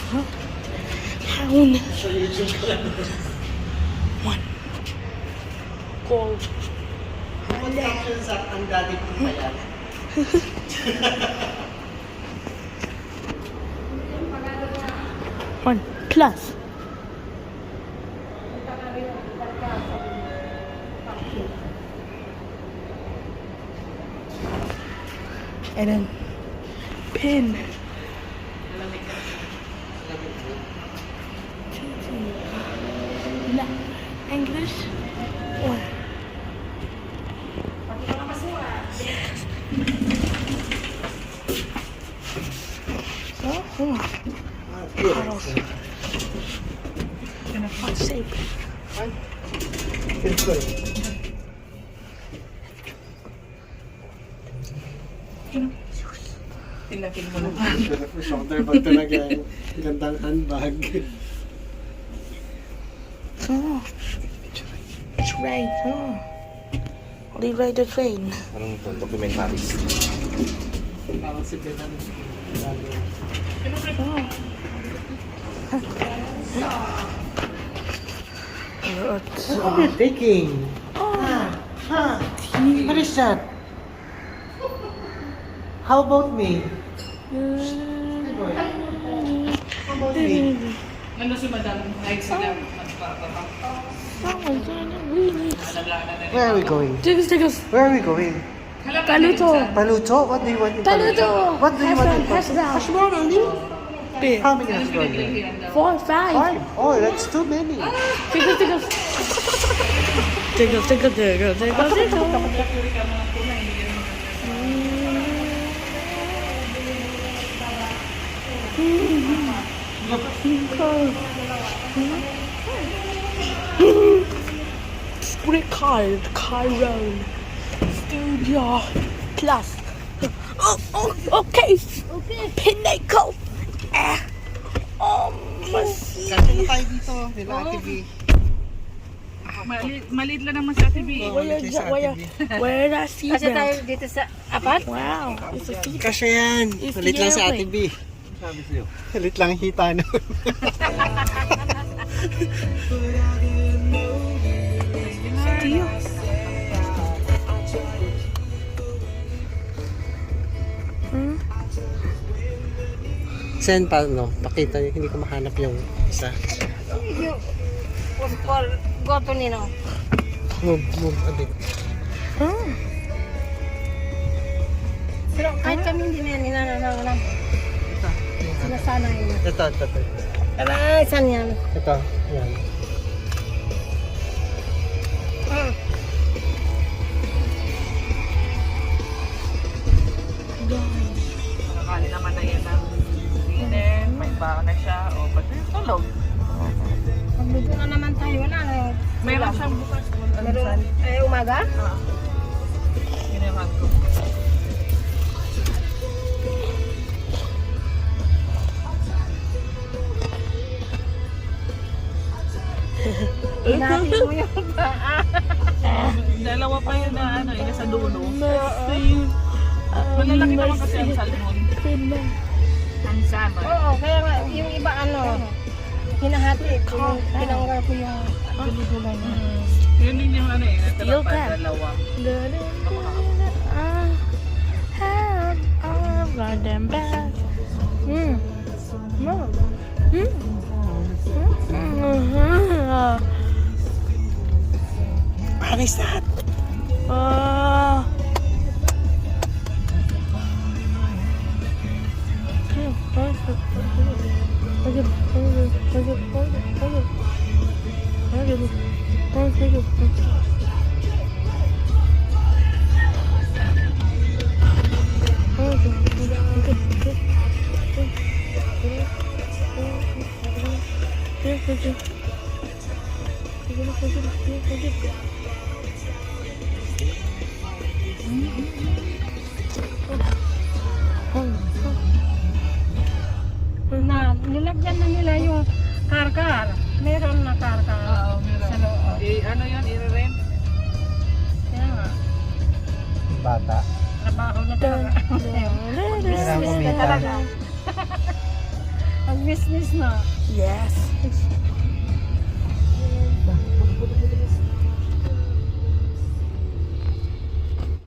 Down. One. Gold. Ang dati po pala. One. Plus. And then pin. English. One. Oh. In a fun shape. It's good. Tinakin mo na. Shoulder bag talaga. Gandang handbag. Oh. Train. Oh. Rewrite the train. Anong ito? Documentaries. Parang si Benan. Oh. What are you taking? What is that? How about me? How about me? Ano si Madam? Like sila. Where are we going? Take Where are we going? Paluto. Paluto? What do you want in Paluto. What do you want in Hash brown. Hash brown only? Big. How many hash brown? 4, 5. 5. Oh, that's too many. Tickle. Square card, Cairo Studio Plus. Okay. Pinnacle. Kanta na tayo dito. Nila Ate B. Maliit lang naman sa TV. Where I see Kasi tayo that? dito sa apat. Wow, it's a seat. Kasi yan. It's Malit lang sa the Ate B. Malit lang ang hita nun. Steel. Send pa, no? Pakita niyo, hindi ko mahanap yung isa. Yung goto nino. Move a bit. Pero kahit kami hindi na yan ninananawalan. Sinasanay na. Ito. Aray, saan yan? Ito, yan. Nakakali naman na yan ng dinner. May baon na siya. O, pati tulog. Magluto na naman tayo. Wala na yun. Mayroon siyang bukas. Meron, umaga? Ginawan ko. Hinapin mo yun. Dalawa pa yun na ano, yun sa dulo. Malalaki naman kasi ang salmon. Ang salmon. Oo, kaya nga, yung iba ano, hinahati. Pinanggar ko yung dulo-dulo niya. Yun din yung ano eh, natala Steel pa pan. dalawa. Goddamn bad. What is that? Na, nilagyan na nila yung karkar. Meron na karkar. Oo, meron. Sa loob. Ano yun, i-rent? Kaya nga, Bata. trabaho na talaga. Kailangan kumita. Talaga. Pag Mag-business na. Yes.